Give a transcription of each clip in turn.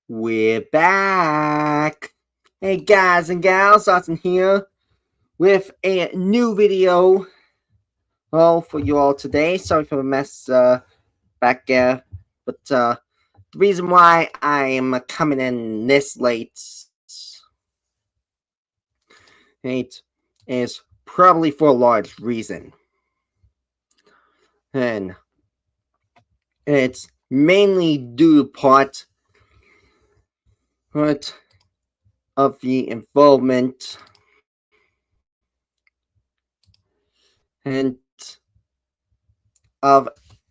We're back. Hey guys and gals, Austin here with a new video for you all today. Sorry for the mess back there, but the reason why I'm coming in this late is probably for a large reason, and it's mainly due to part of the involvement and of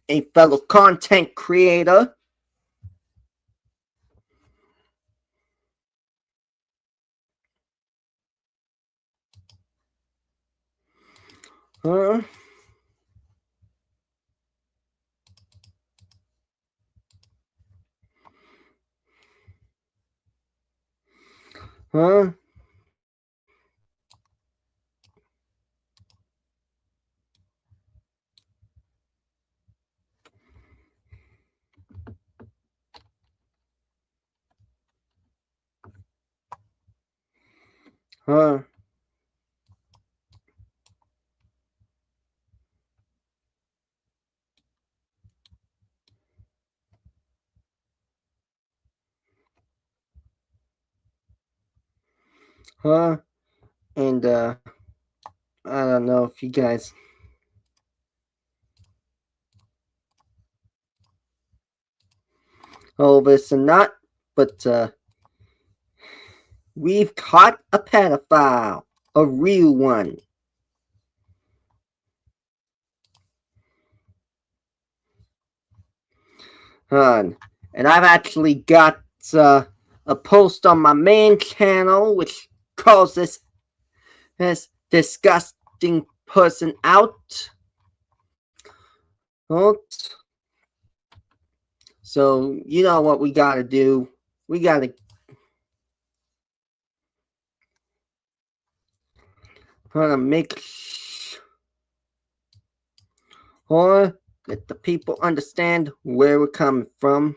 a fellow content creator Huh? Huh? Huh? Huh? And I don't know if you guys know this or not, but we've caught a pedophile, a real one. And I've actually got a post on my main channel which calls this disgusting person out. So you know what we gotta do. We gotta make sure that the people understand where we're coming from.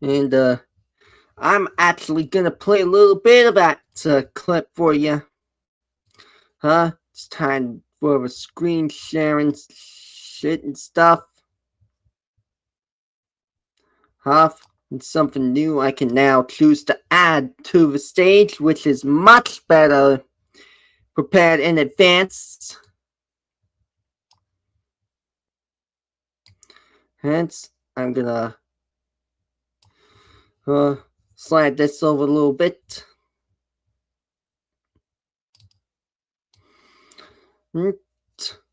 And I'm actually gonna play a little bit of that clip for you. It's time for a screen sharing shit and stuff. And something new I can now choose to add to the stage, which is much better prepared in advance. Hence, I'm gonna slide this over a little bit.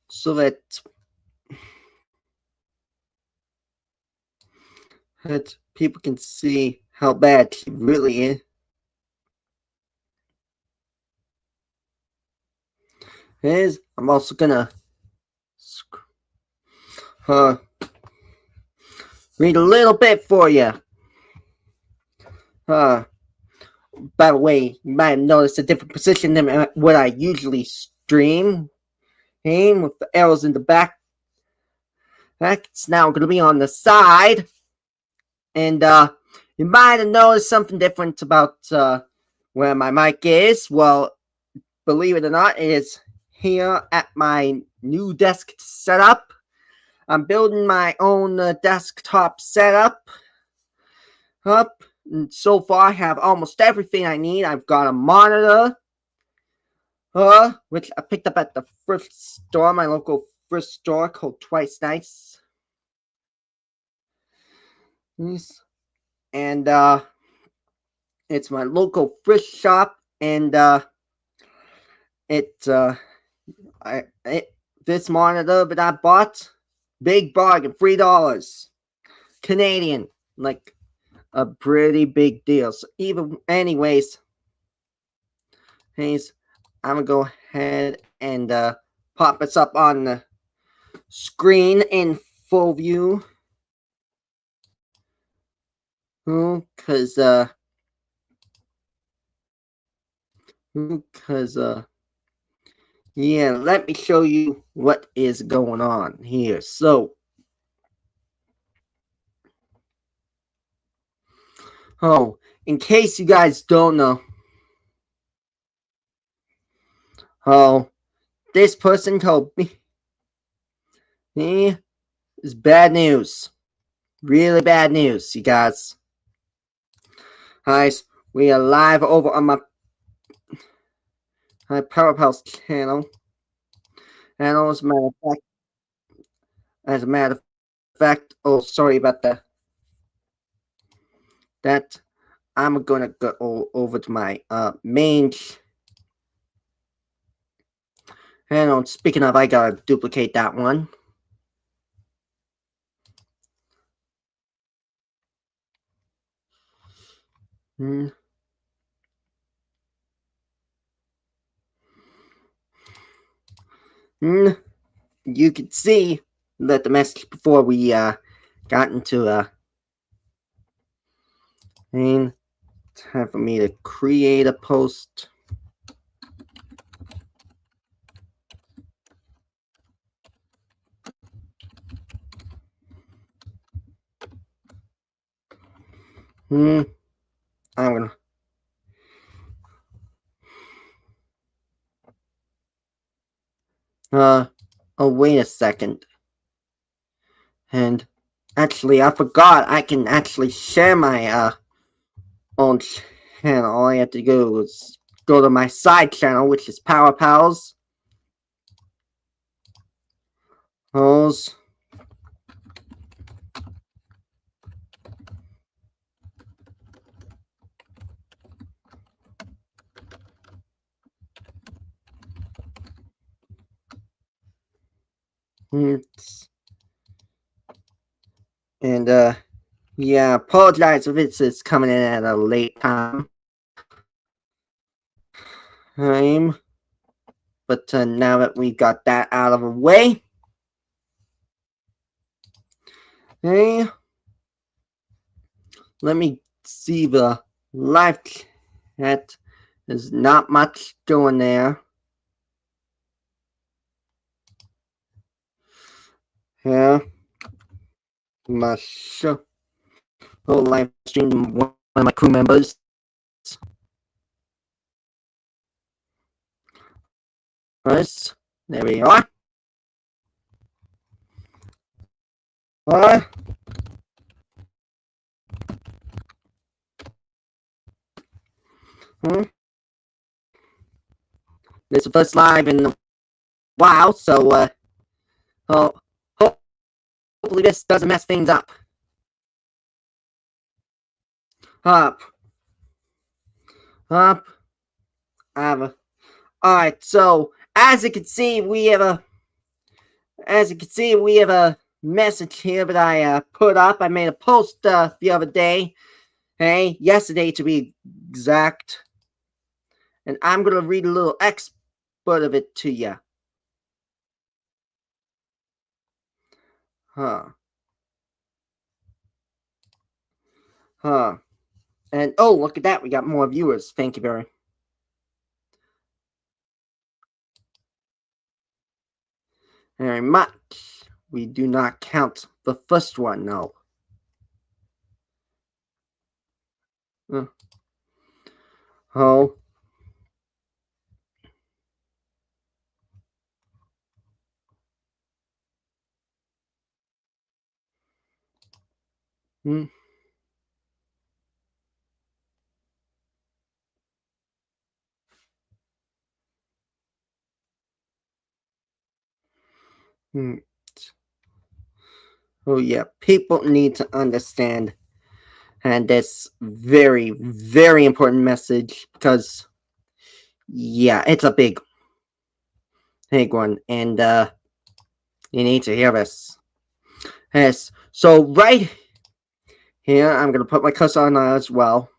So that people can see how bad she really is. I'm also gonna read a little bit for you. By the way, you might have noticed a different position than what I usually stream. With the arrows in the back. It's now going to be on the side. And you might have noticed something different about where my mic is. Well, believe it or not, it is here at my new desk setup. I'm building my own desktop setup. And so far, I have almost everything I need. I've got a monitor, which I picked up at the thrift store, my local thrift store called Twice Nice. And it's my local thrift shop, and this monitor that I bought, big bargain, $3 Canadian, like a pretty big deal. So anyways, I'm gonna go ahead and pop us up on the screen in full view. Because yeah, let me show you what is going on here. So, in case you guys don't know, this person told me it's bad news. Really bad news, you guys. Guys, we are live over on my PowerPower's channel. And as a matter of fact, oh, sorry about that. I'm gonna go over to my main. And speaking of, I gotta duplicate that one. You can see that the message before we got into time for me to create a post. I'm gonna oh, wait a second. And actually, I forgot I can actually share my own channel. All I have to do is go to my side channel, which is Power Pals. And yeah, apologize if it's coming in at a late time. But now that we got that out of the way, let me see the live chat. There's not much going there. Yeah, my show. Live stream one of my crew members. First, there we are. This is the first live in a while, so hopefully this doesn't mess things up. Up. Alright, so as you can see, we have a message here that I put up. I made a post the other day. Yesterday to be exact. And I'm gonna read a little excerpt of it to you. And oh, look at that, we got more viewers. Thank you very much. We do not count the first one, no. Oh yeah, people need to understand, and that's very, very important message, because yeah, it's a big one, and you need to hear this. Yes, so right here, I'm gonna put my cursor on as well.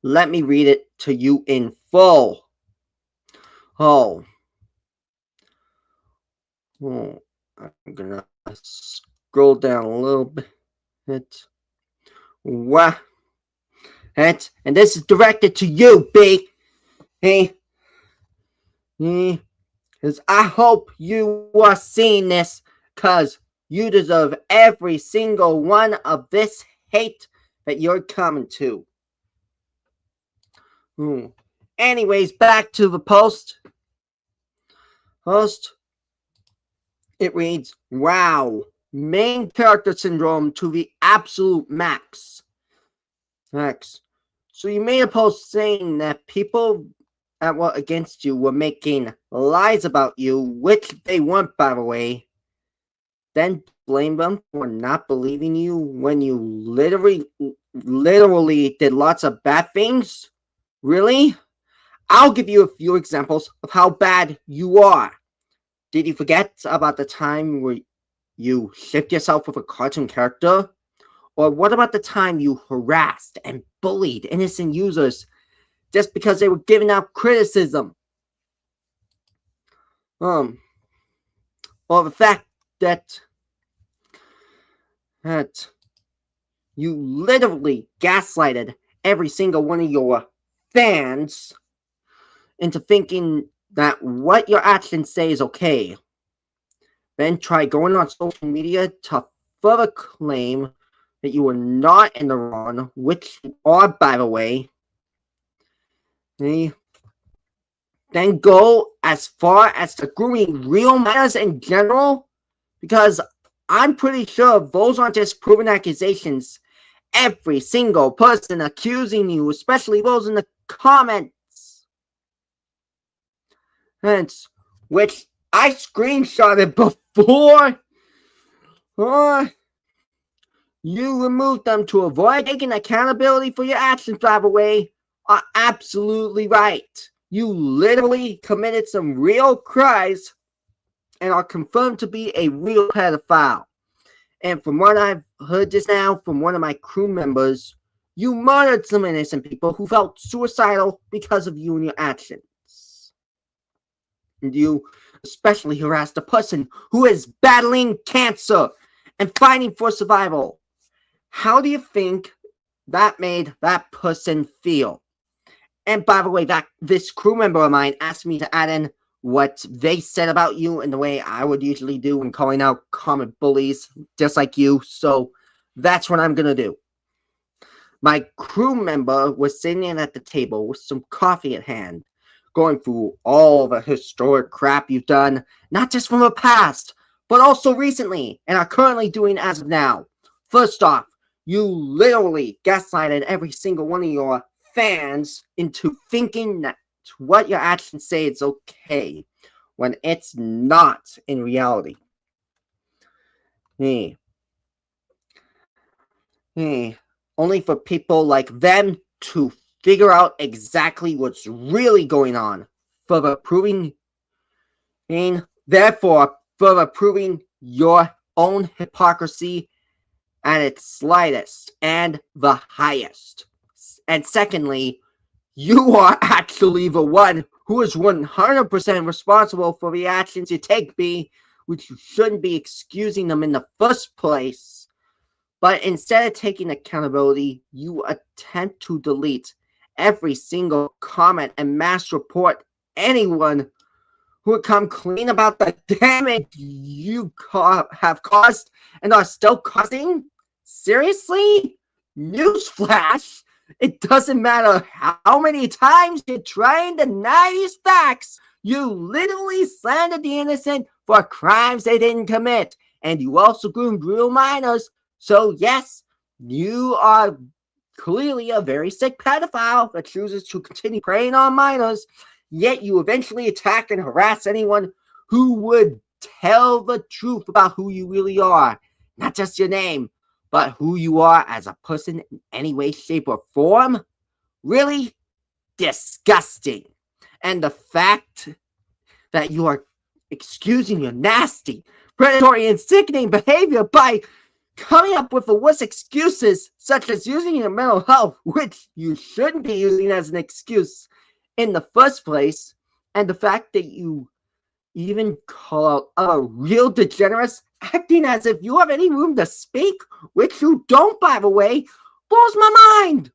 Let me read it to you in full. Oh, I'm gonna scroll down a little bit. What? And this is directed to you, B. Hey, because I hope you are seeing this, because you deserve every single one of this hate that you're coming to. Anyways, back to the post. It reads, wow, main character syndrome to the absolute max. So you made a post saying that people that were against you were making lies about you, which they weren't, by the way. Then blame them for not believing you when you literally did lots of bad things? Really? I'll give you a few examples of how bad you are. Did you forget about the time where you shipped yourself with a cartoon character? Or what about the time you harassed and bullied innocent users just because they were giving out criticism? Or the fact that you literally gaslighted every single one of your fans into thinking that what your actions say is okay. Then try going on social media to further claim that you were not in the wrong, which you are, by the way. Then go as far as to grooming real minors in general, because I'm pretty sure those aren't just proven accusations. Every single person accusing you, especially those in the comments, which I screenshotted before you removed them to avoid taking accountability for your actions, by the way, are absolutely right. You literally committed some real crimes and are confirmed to be a real pedophile. And from what I've heard just now from one of my crew members, you murdered some innocent people who felt suicidal because of you and your actions. And you especially harassed a person who is battling cancer and fighting for survival. How do you think that made that person feel? And by the way, this crew member of mine asked me to add in what they said about you in the way I would usually do when calling out common bullies, just like you. So that's what I'm going to do. My crew member was sitting at the table with some coffee at hand, going through all the historic crap you've done, not just from the past, but also recently, and are currently doing as of now. First off, you literally gaslighted every single one of your fans into thinking that what your actions say is okay, when it's not in reality. Only for people like them to figure out exactly what's really going on, further proving your own hypocrisy at its slightest and the highest. And secondly, you are actually the one who is 100% responsible for the actions you take, B, which you shouldn't be excusing them in the first place. But instead of taking accountability, you attempt to delete every single comment and mass report anyone who would come clean about the damage you have caused and are still causing? Seriously? Newsflash? It doesn't matter how many times you try and deny these facts. You literally slandered the innocent for crimes they didn't commit. And you also groomed real minors. So yes, you are clearly a very sick pedophile that chooses to continue preying on minors. Yet you eventually attack and harass anyone who would tell the truth about who you really are. Not just your name, but who you are as a person in any way, shape, or form? Really disgusting. And the fact that you are excusing your nasty, predatory, and sickening behavior by coming up with the worst excuses, such as using your mental health, which you shouldn't be using as an excuse in the first place, and the fact that you even call out other real degenerates, acting as if you have any room to speak, which you don't, by the way, blows my mind.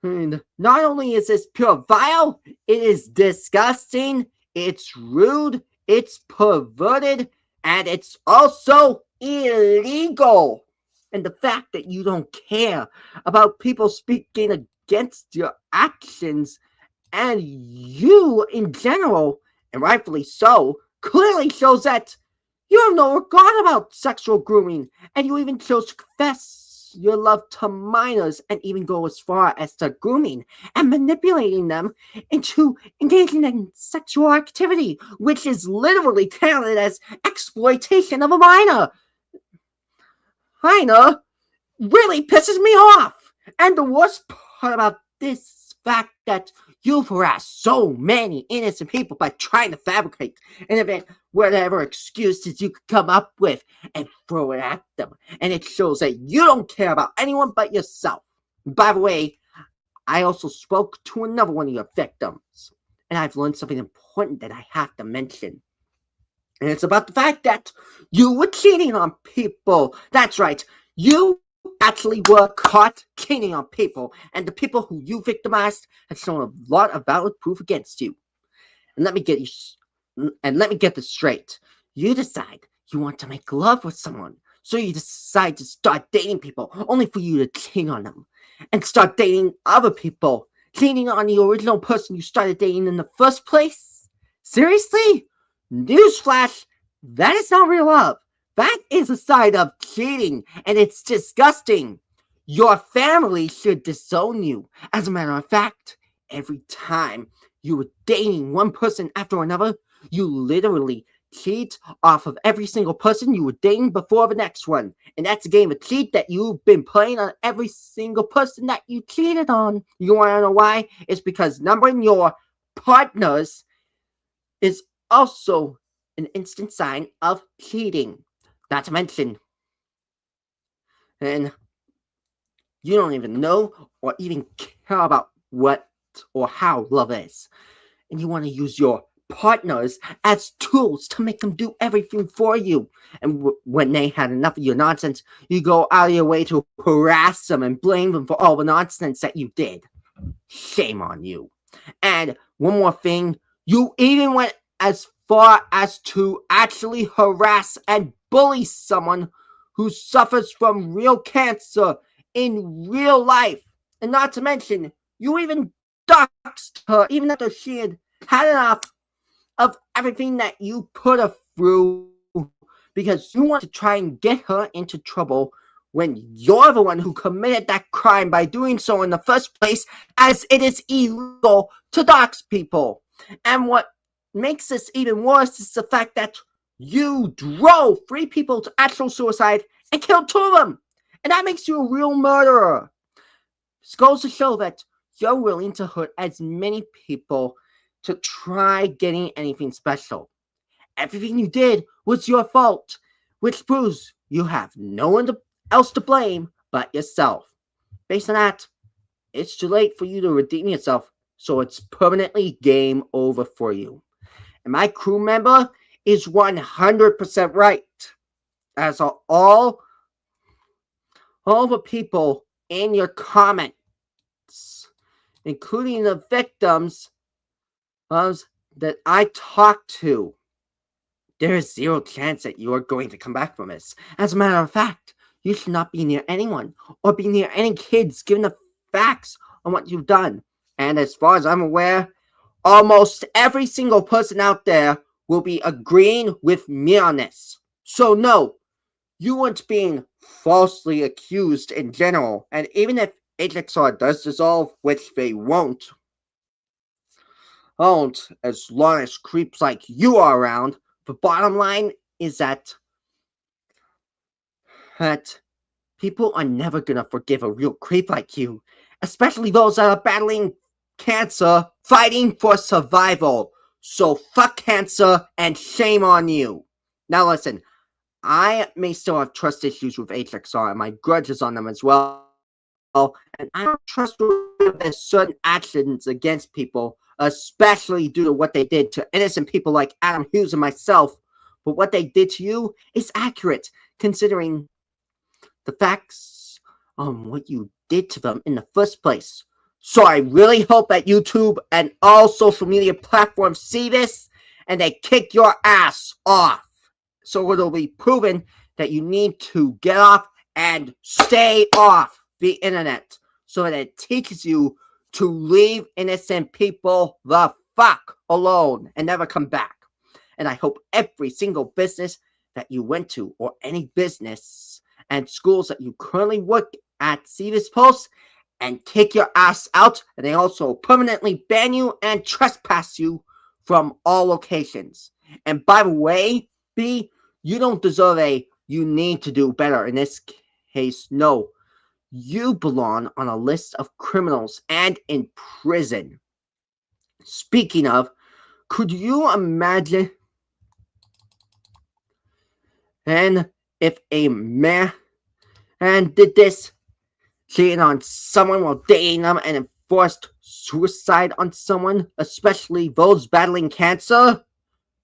And not only is this pure vile, it is disgusting, it's rude, it's perverted, and it's also illegal. And the fact that you don't care about people speaking against your actions and you in general, and rightfully so, clearly shows that you have no regard about sexual grooming, and you even chose to confess your love to minors and even go as far as to grooming and manipulating them into engaging in sexual activity, which is literally counted as exploitation of a minor. Minor really pisses me off. And the worst part about this fact that you've harassed so many innocent people by trying to fabricate an event, whatever excuses you could come up with, and throw it at them. And it shows that you don't care about anyone but yourself. By the way, I also spoke to another one of your victims, and I've learned something important that I have to mention. And it's about the fact that you were cheating on people. That's right. You actually were caught cheating on people, and the people who you victimized have shown a lot of valid proof against you. And let me get this straight. You decide you want to make love with someone, so you decide to start dating people, only for you to cheat on them, and start dating other people, cheating on the original person you started dating in the first place. Seriously? Newsflash, that is not real love. That is a side of cheating, and it's disgusting. Your family should disown you. As a matter of fact, every time you were dating one person after another, you literally cheat off of every single person you were dating before the next one. And that's a game of cheat that you've been playing on every single person that you cheated on. You want to know why? It's because numbering your partners is also an instant sign of cheating. Not to mention, and you don't even know or even care about what or how love is. And you want to use your partners as tools to make them do everything for you. And when they had enough of your nonsense, you go out of your way to harass them and blame them for all the nonsense that you did. Shame on you. And one more thing, you even went as far as to actually harass and bully someone who suffers from real cancer in real life. And not to mention, you even doxed her even after she had enough of everything that you put her through, because you want to try and get her into trouble when you're the one who committed that crime by doing so in the first place, as it is illegal to dox people. And what makes this even worse is the fact that you drove 3 people to actual suicide and killed 2 of them. And that makes you a real murderer. This goes to show that you're willing to hurt as many people to try getting anything special. Everything you did was your fault, which proves you have no one else to blame but yourself. Based on that, it's too late for you to redeem yourself, so it's permanently game over for you. And my crew member is 100% right. As are all the people in your comments, including the victims that I talked to. There is 0 chance that you are going to come back from this. As a matter of fact, you should not be near anyone or be near any kids given the facts on what you've done. And as far as I'm aware, almost every single person out there will be agreeing with me on this. So no, you weren't being falsely accused in general. And even if HXR does dissolve, which they won't, as long as creeps like you are around, the bottom line is that people are never gonna forgive a real creep like you, especially those that are battling cancer, fighting for survival. So fuck cancer and shame on you. Now listen, I may still have trust issues with HXR and my grudges on them as well, and I don't trust there's certain actions against people especially due to what they did to innocent people like Adam Hughes and myself. But what they did to you is accurate, considering the facts on what you did to them in the first place. So I really hope that YouTube and all social media platforms see this and they kick your ass off. So it'll be proven that you need to get off and stay off the internet so that it teaches you to leave innocent people the fuck alone and never come back. And I hope every single business that you went to, or any business and schools that you currently work at, see this post and kick your ass out, and they also permanently ban you and trespass you from all locations. And by the way, B, you don't deserve a you need to do better. In this case, no. You belong on a list of criminals and in prison. Speaking of, could you imagine and if a man did this, cheating on someone while dating them and enforced suicide on someone, especially those battling cancer,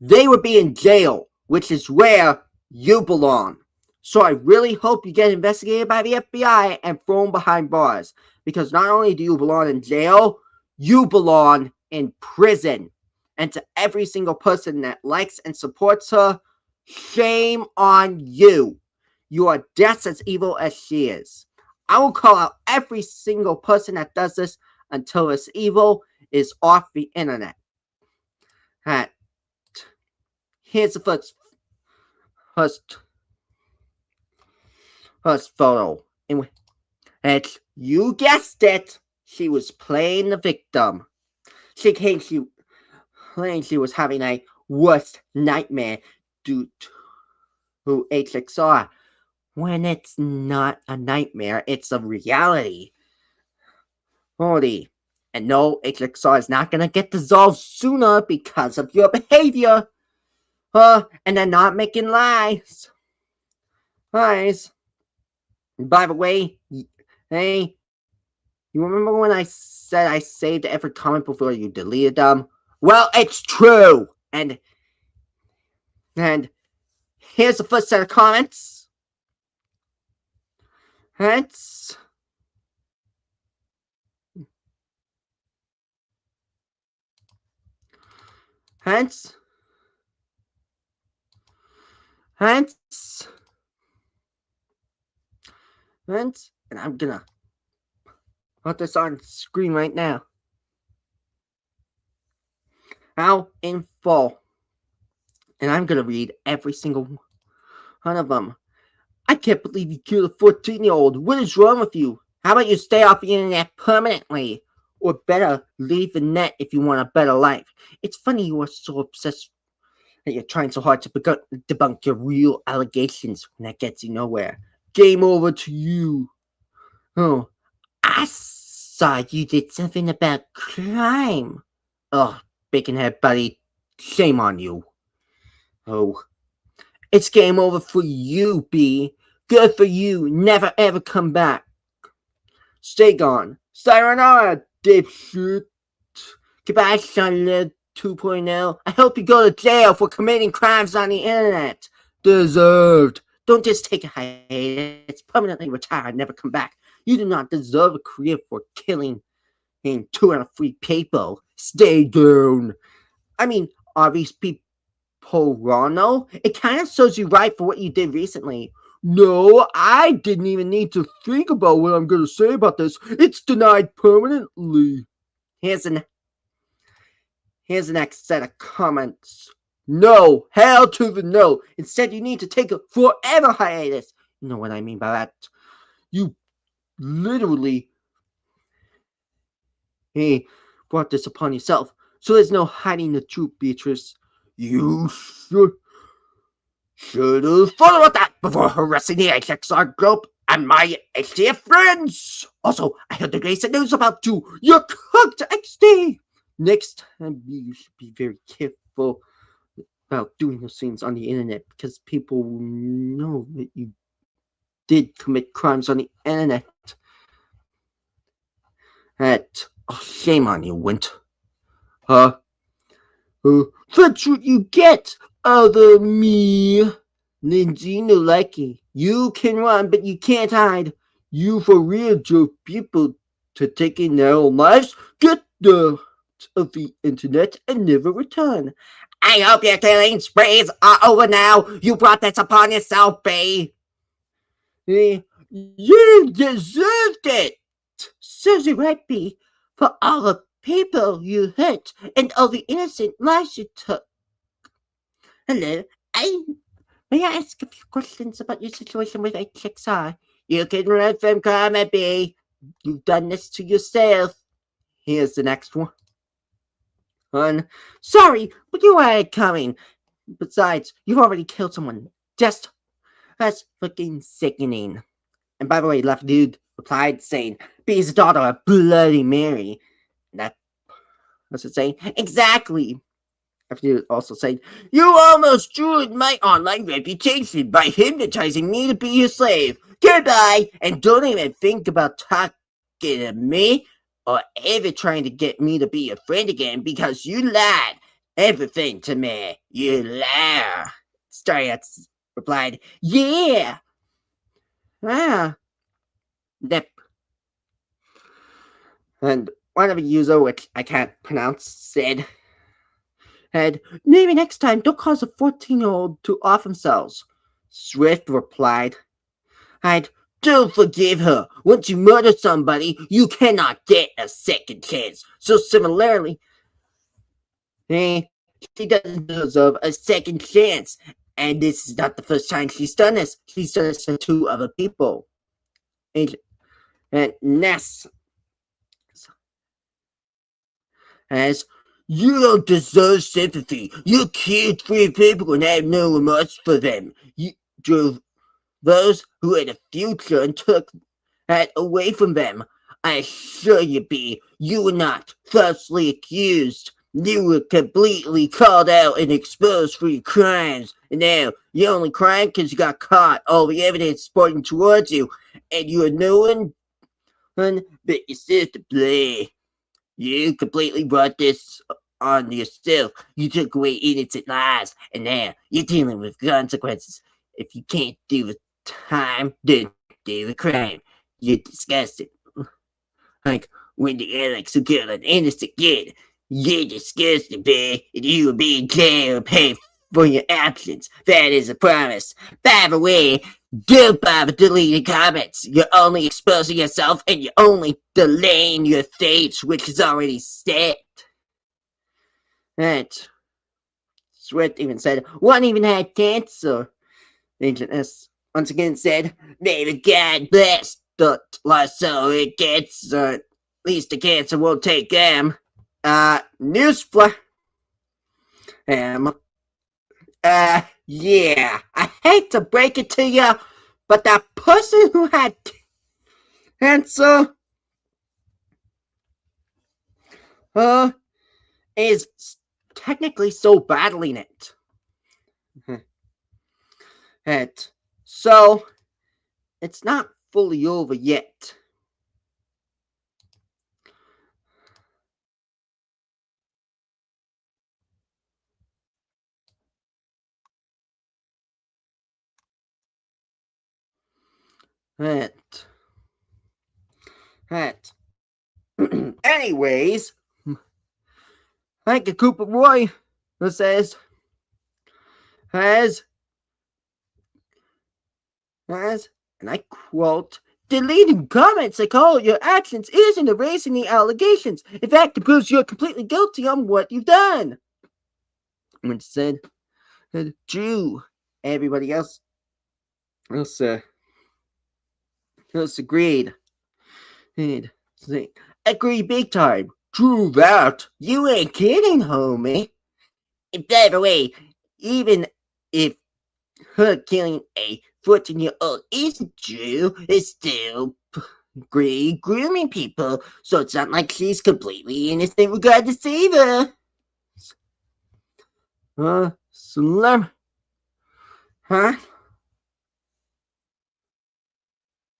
they would be in jail, which is where you belong. So I really hope you get investigated by the FBI and thrown behind bars, because not only do you belong in jail, you belong in prison. And to every single person that likes and supports her, shame on you. You are just as evil as she is. I will call out every single person that does this until this evil is off the internet. Here's the first photo. And you guessed it, she was playing the victim. She claimed she was having a worst nightmare due to HXR. When it's not a nightmare, it's a reality. Holy. And no, HXR is not gonna get dissolved sooner because of your behavior. And they're not making lies. Lies. By the way, hey, you remember when I said I saved every comment before you deleted them? Well, it's true. And here's the first set of comments. Hence, and I'm gonna put this on screen right now. Now in full. And I'm gonna read every single one of them. I can't believe you killed a 14-year-old. What is wrong with you? How about you stay off the internet permanently? Or better, leave the net if you want a better life. It's funny you are so obsessed that you're trying so hard to debunk your real allegations when that gets you nowhere. Game over to you. Oh, I saw you did something about crime. Oh, bacon head buddy, shame on you. Oh, it's game over for you, B. Good for you. Never ever come back. Stay gone. Sayonara, dipshit. Goodbye, Charlotte 2.0. I hope you go to jail for committing crimes on the internet. Deserved. Don't just take a hiatus. Permanently retire and never come back. You do not deserve a career for killing 2 out of 3 people. Stay down. I mean, are these people Porano? It kind of serves you right for what you did recently. No, I didn't even need to think about what I'm going to say about this. It's denied permanently. Here's the next set of comments. No, hell to the no. Instead, you need to take a forever hiatus. You know what I mean by that. You literally brought this upon yourself. So there's no hiding the truth, Beatrice. You should have thought about that before harassing the HXR group and my HDF friends. Also, I heard the recent news about you. You're cooked, XD. Next time, you should be very careful about doing those things on the internet, because people will know that you did commit crimes on the internet. Shame on you, Wint. Huh? That's what you get out of me. Lindsay, no liking. You can run, but you can't hide. You for real drove people to taking their own lives. Get the of the internet and never return. I hope your killing sprees are over now. You brought this upon yourself, B. You deserved it. Serves you right, B, for all the people you hurt and all the innocent lives you took. Hello, may I ask a few questions about your situation with HXR? You can run from karma, B. You've done this to yourself. Here's the next one. Sorry, but you weren't coming. Besides, you've already killed someone. That's fucking sickening. And by the way, Left Dude replied saying, B's the daughter of Bloody Mary. What's it saying? Exactly. Left Dude also said, You almost ruined my online reputation by hypnotizing me to be your slave. Goodbye, and don't even think about talking to me or ever trying to get me to be your friend again because you lied everything to me. You liar. Staryax replied, Yeah. Ah. Yep. And one of the user, which I can't pronounce, said, maybe next time don't cause a 14-year-old to off themselves. Swift replied, I'd don't forgive her. Once you murder somebody, you cannot get a second chance. So similarly, she doesn't deserve a second chance. And this is not the first time she's done this. She's done this to 2 other people. And Ness as you don't deserve sympathy. You killed 3 people and have no remorse for them. You drove those who had a future and took that away from them. I assure you, B, you were not falsely accused. You were completely called out and exposed for your crimes. And now, you only crying because you got caught. All the evidence pointing towards you. And you are no one but yourself to blame. You completely brought this on yourself. You took away innocent lives, and now you're dealing with consequences. If you can't do the time, then do the crime. You're disgusting. Like when the Alex who killed an innocent kid. You're disgusting, man, and you will be in jail and pay for your actions. That is a promise. By the way, don't bother deleting comments. You're only exposing yourself and you're only delaying your fate, which is already set. Right. Swift even said, one even had cancer. Agent S once again said, may the God bless the so it gets, at least the cancer won't take them. Newsflash. Yeah, I hate to break it to you, but that person who had cancer, is technically still battling it. So, it's not fully over yet. Anyways, like a Cooper Roy says, has, and I quote, deleting comments that call your actions isn't erasing the allegations. In fact, it proves you're completely guilty on what you've done. And said, Drew, everybody else agreed. And agree big time. True that. You ain't kidding, homie. And by the way, even if her killing a 14-year-old isn't true, it's still great grooming people, so it's not like she's completely innocent regardless either. Slim. Huh?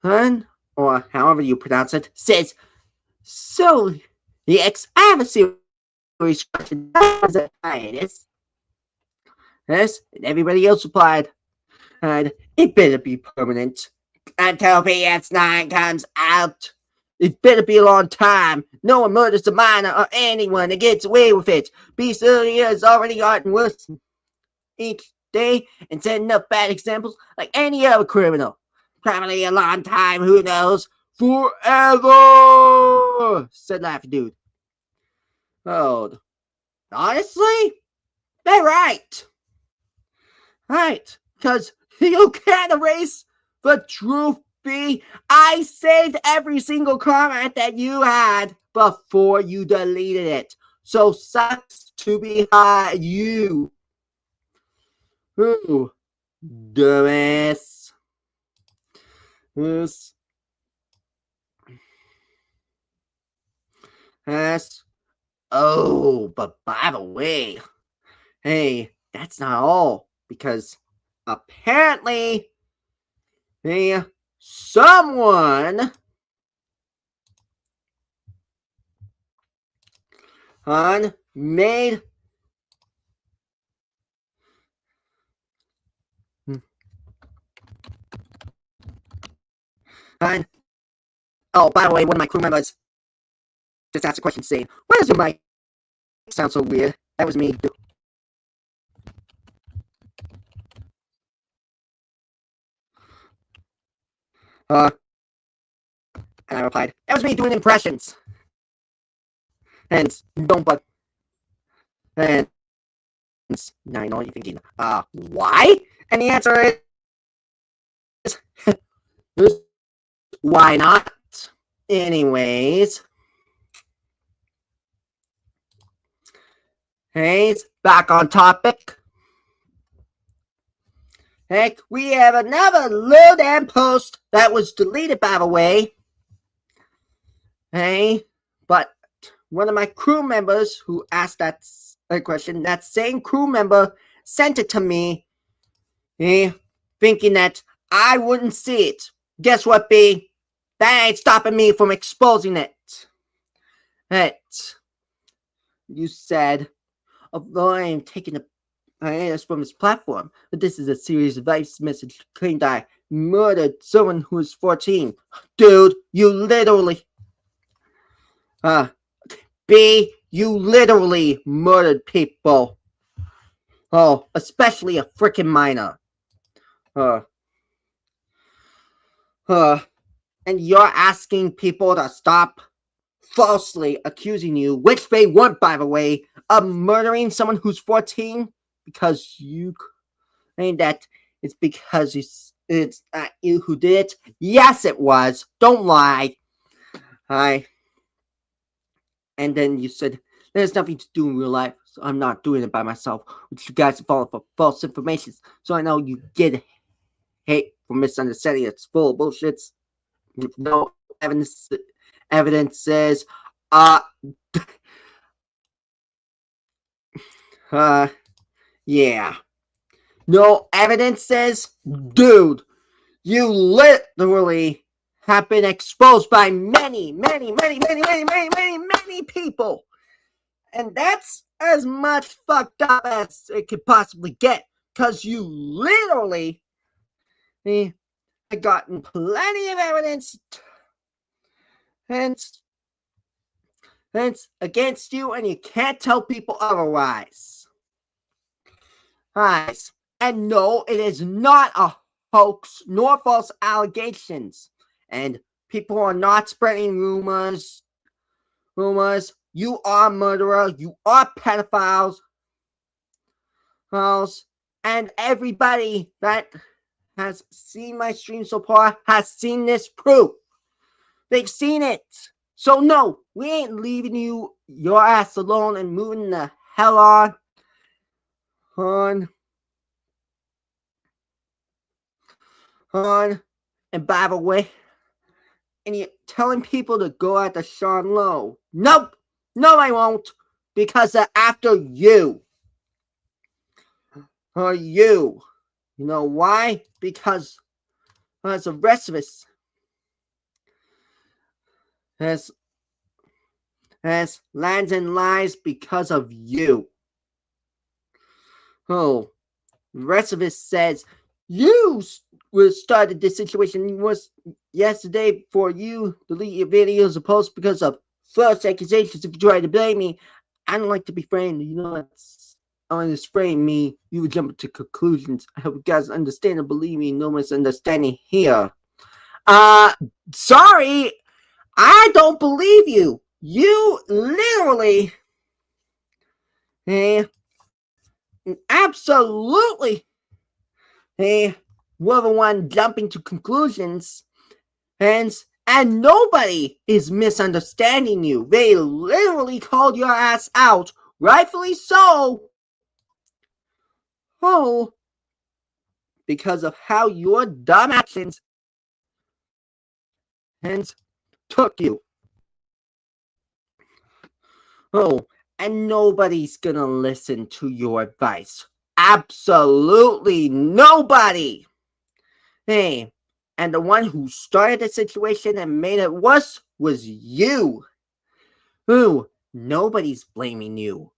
Hun? Or however you pronounce it, says, so, yes, I have a serious question. As a hiatus. Yes, and everybody else replied, and it better be permanent. Until PS9 comes out. It better be a long time. No one murders a minor or anyone that gets away with it. Beast earlier has already gotten worse each day and setting up bad examples like any other criminal. Probably a long time, who knows? Forever, said Laughing Dude. Oh, honestly, they're right. Right, because you can't erase the truth, B. I saved every single comment that you had before you deleted it. So sucks to be you. Ooh, dumbass. Yes. Oh, but by the way, hey, that's not all, because apparently, hey, someone made oh, by the way, one of my crew members just asked a question saying, why does your mic sound so weird? That was me. And I replied, that was me doing impressions. And don't but and now I know you're thinking, why? And the answer is why not? Anyways. Hey, back on topic. Heck, we have another low damn post that was deleted, by the way. Hey, but one of my crew members who asked that question, that same crew member sent it to me, thinking that I wouldn't see it. Guess what, B? That ain't stopping me from exposing it. You said, although I am taking a hiatus from his platform, but this is a serious advice message claimed I murdered someone who was 14. Dude, you literally... B, you literally murdered people. Oh, especially a freaking minor. And you're asking people to stop falsely accusing you, which they weren't, by the way, of murdering someone who's 14 because you claim that it's because it's not you who did it. Yes, it was. Don't lie. And then you said, there's nothing to do in real life, so I'm not doing it by myself, which you guys are falling for false information. So I know you get hate for misunderstanding. It's full of bullshit. No evidence says, yeah. No evidence says, dude, you literally have been exposed by many people. And that's as much fucked up as it could possibly get. Because you literally have gotten plenty of evidence and against you, and you can't tell people otherwise. Guys, and no, it is not a hoax nor false allegations. And people are not spreading rumors. You are a murderer. You are pedophiles. And everybody that has seen my stream so far has seen this proof. They've seen it. So no, we ain't leaving your ass alone and moving the hell on. And by the way, and you're telling people to go after Sean Lowe. Nope. No, I won't. Because they're after you. You. You know why? Because the rest of us has lands in lies because of you. Oh, the rest of it says you started this situation was yesterday for you delete your videos and posts because of false accusations. If you try to blame me, I don't like to be framed. You know what's on this frame me, you would jump to conclusions. I hope you guys understand and believe me, no misunderstanding here. Uh sorry, I don't believe you. You literally absolutely were the one jumping to conclusions, and nobody is misunderstanding you. They literally called your ass out, rightfully so. Oh, because of how your dumb actions and took you. Oh, and nobody's gonna listen to your advice. Absolutely nobody. Hey, and the one who started the situation and made it worse was you. Who? Nobody's blaming you.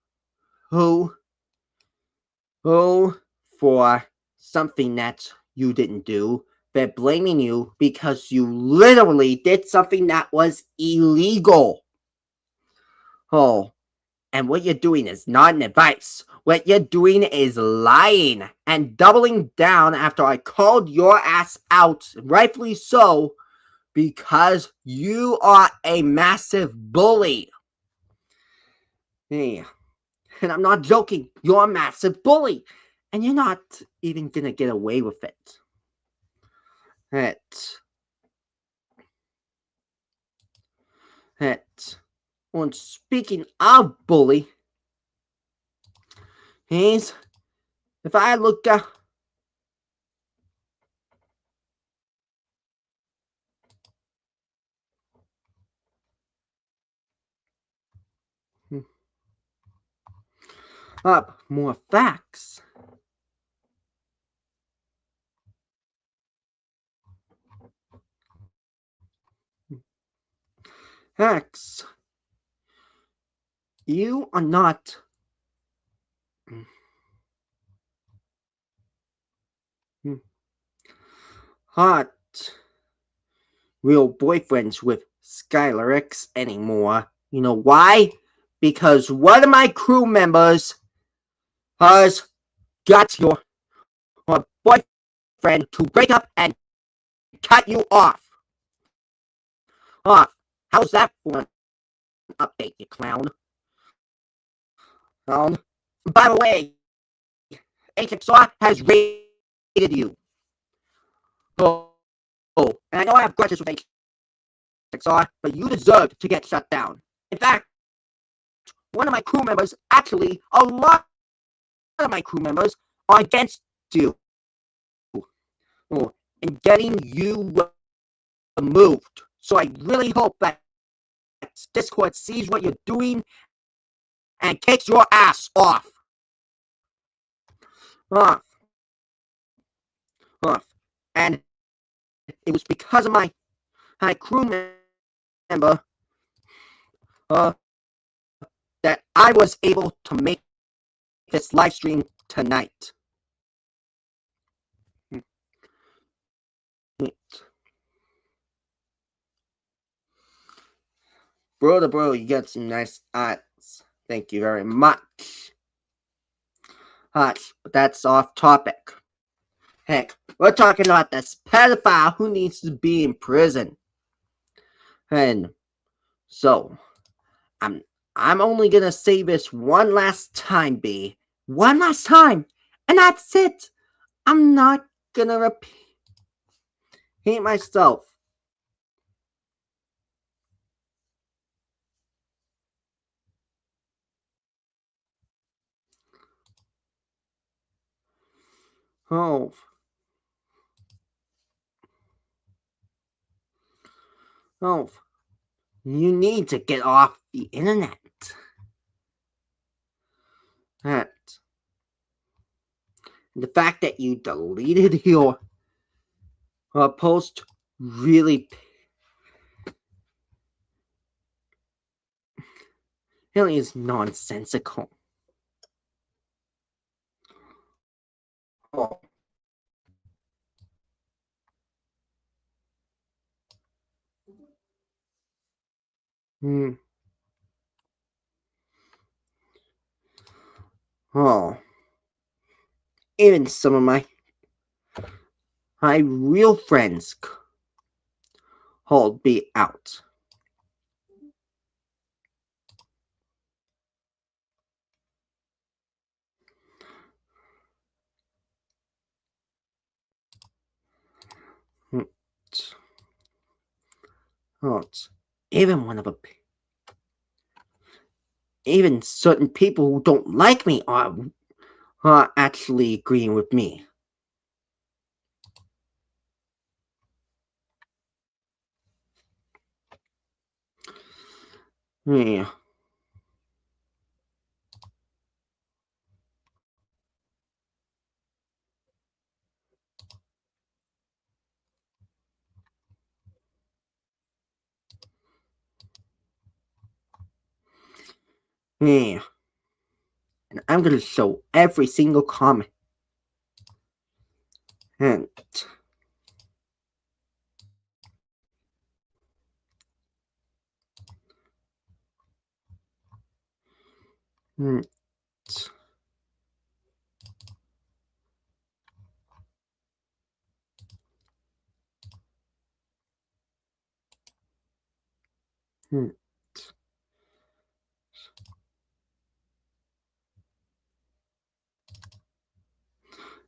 Who? Oh, for something that you didn't do. They're blaming you because you literally did something that was illegal. Oh, and what you're doing is not an advice. What you're doing is lying and doubling down after I called your ass out, rightfully so, because you are a massive bully. Hey, and I'm not joking. You're a massive bully. And you're not even gonna get away with it. And speaking of bully, he's if I look up more facts. Facts. You are not hot real boyfriends with Skylar X anymore. You know why? Because one of my crew members has got your boyfriend to break up and cut you off. How's that for an update, you clown? By the way, HXR has rated you. Oh, and I know I have grudges with HXR, but you deserve to get shut down. In fact, one of my crew members, actually, a lot of my crew members are against you. And getting you removed. So I really hope that Discord sees what you're doing and kicks your ass off. And it was because of my crew member that I was able to make this live stream tonight. Bro, you got some nice eyes. Thank you very much. But that's off topic. Heck, we're talking about this pedophile who needs to be in prison. And so, I'm only gonna say this one last time, B. One last time, and that's it. I'm not gonna repeat myself. Oh, you need to get off the internet. That the fact that you deleted your post really really is nonsensical. Oh. Hmm. Oh. Even some of my real friends called me out. Hmm. Oh, even one of a even certain people who don't like me are actually agreeing with me. Yeah. Yeah. And I'm gonna show every single comment. And hmm, hmm,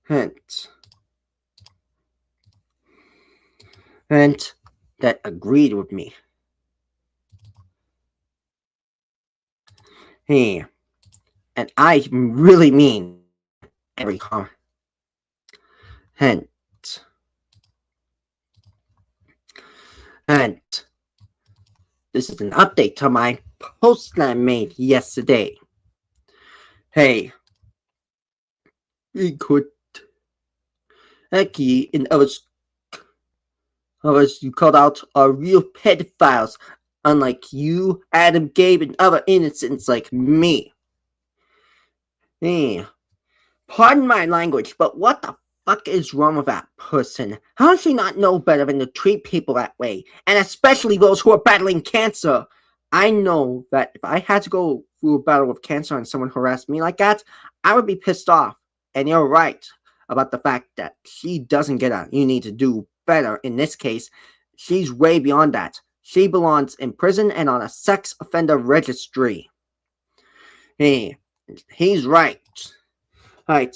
and and that agreed with me. Hey, and I really mean every comment. And and this is an update to my post that I made yesterday. Hey, we could Eki and others you called out are real pedophiles, unlike you, Adam, Gabe, and other innocents like me. Hey, pardon my language, but what the fuck is wrong with that person? How does she not know better than to treat people that way? And especially those who are battling cancer. I know that if I had to go through a battle with cancer and someone harassed me like that, I would be pissed off. And you're right about the fact that she doesn't get a you need to do better. In this case, she's way beyond that. She belongs in prison and on a sex offender registry. Hey, he's right. Right.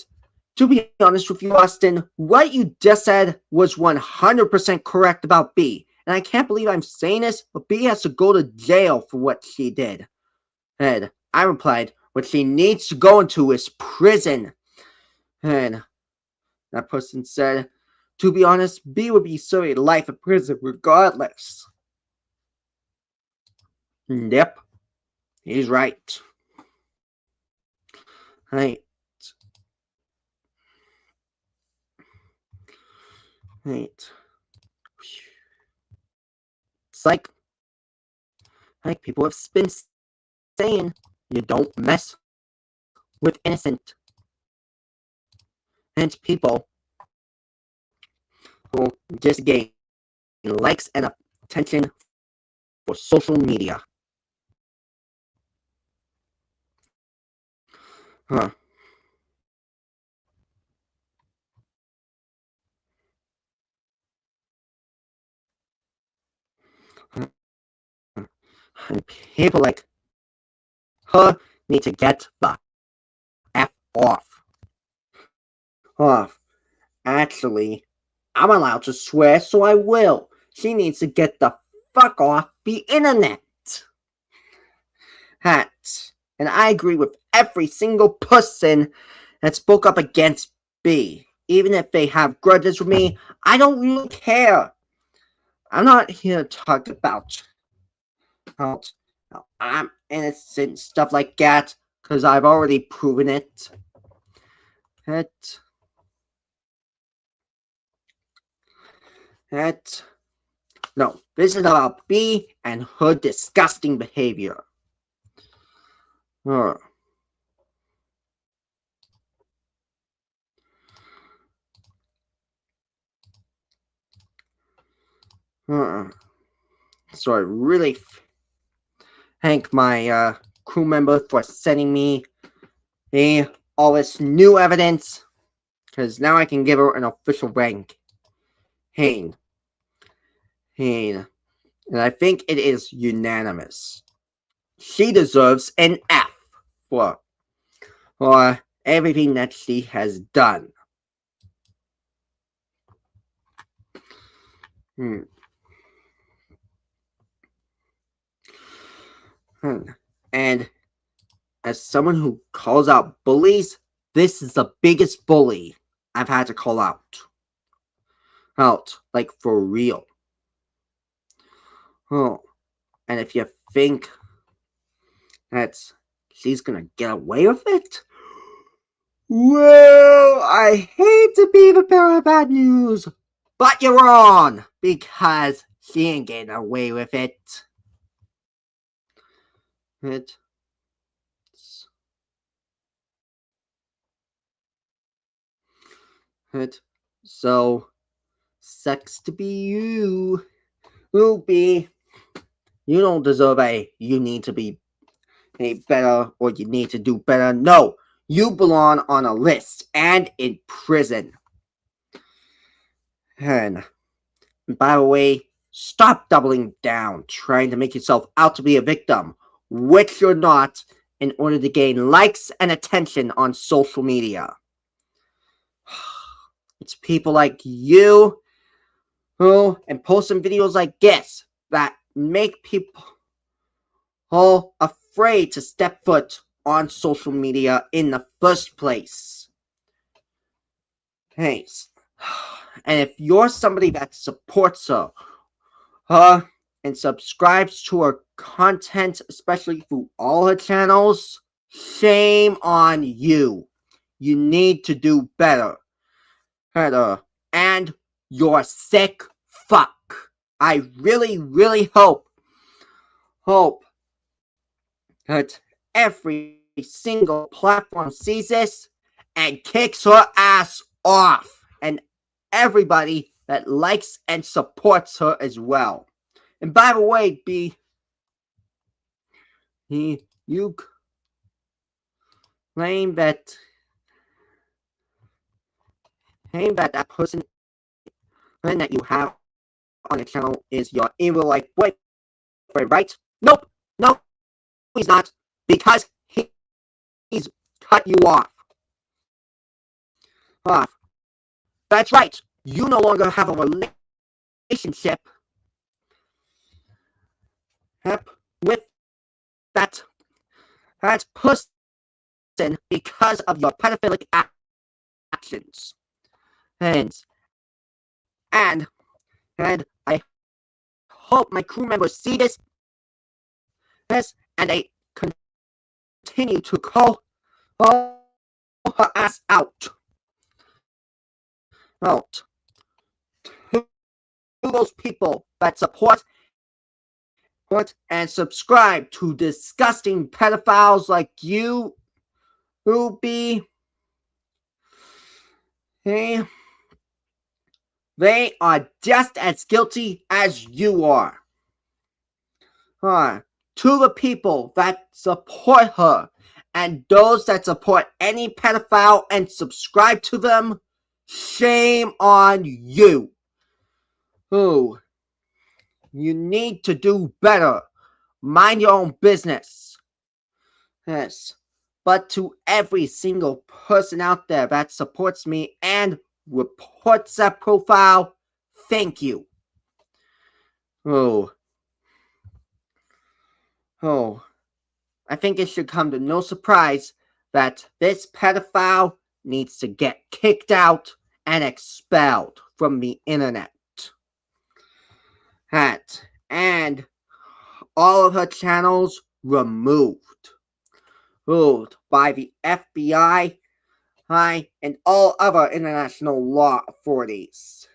To be honest with you, Austin, what you just said was 100% correct about B. And I can't believe I'm saying this, but B has to go to jail for what she did. And I replied, what she needs to go into is prison. And that person said, to be honest, B would be serving life in prison regardless. Yep, he's right. Right. Right. It's like people have been saying, you don't mess with innocent and people who just gain likes and attention for social media. Huh. And people like her need to get the F off. Off. Actually, I'm allowed to swear, so I will. She needs to get the fuck off the internet. Hats. And I agree with every single person that spoke up against B. Even if they have grudges with me, I don't really care. I'm not here to talk about I'm innocent, stuff like that, because I've already proven it. It, it, no, this is about B and her disgusting behavior. Huh. Huh. So I really thank my crew member for sending me all this new evidence, because now I can give her an official rank. Hain. Hain. And I think it is unanimous. She deserves an F for everything that she has done. Hmm. And as someone who calls out bullies, this is the biggest bully I've had to call out. Like for real. Oh, and if you think that she's gonna get away with it, well, I hate to be the bearer of bad news, but you're wrong, because she ain't getting away with it. So, sucks to be you. Ruby, you don't deserve you need to be better or you need to do better. No, you belong on a list and in prison. And by the way, stop doubling down, trying to make yourself out to be a victim, which you're not, in order to gain likes and attention on social media. It's people like you who and posting videos like this that make people afraid to step foot on social media in the first place. Hey, and if you're somebody that supports her and subscribes to her content, especially through all her channels, shame on you. You need to do better. And you're sick fuck. I really, really hope that every single platform sees this and kicks her ass off. And everybody that likes and supports her as well. And by the way, you claim that that person that you have on your channel is your evil like boyfriend, right? Nope, no, he's not, because he's cut you off. That's right. You no longer have a relationship with that person because of your pedophilic actions. And and I hope my crew members see this and they continue to call her ass out. To those people that support and subscribe to disgusting pedophiles like you, who they are just as guilty as you are. To the people that support her and those that support any pedophile and subscribe to them, shame on you. You need to do better. Mind your own business. Yes. But to every single person out there that supports me and reports that profile, thank you. I think it should come to no surprise that this pedophile needs to get kicked out and expelled from the internet. And all of her channels removed by the FBI and all other international law authorities.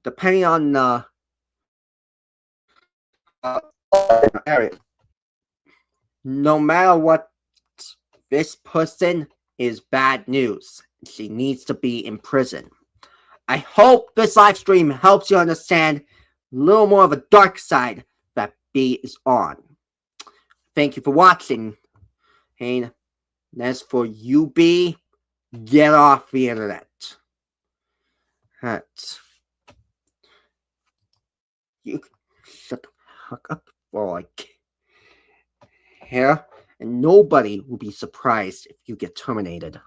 Depending on area. No matter what, this person is bad news. She needs to be in prison. I hope this live stream helps you understand a little more of a dark side that B is on. Thank you for watching. And as for you, B, get off the internet. You shut the fuck up or I care. And nobody will be surprised if you get terminated.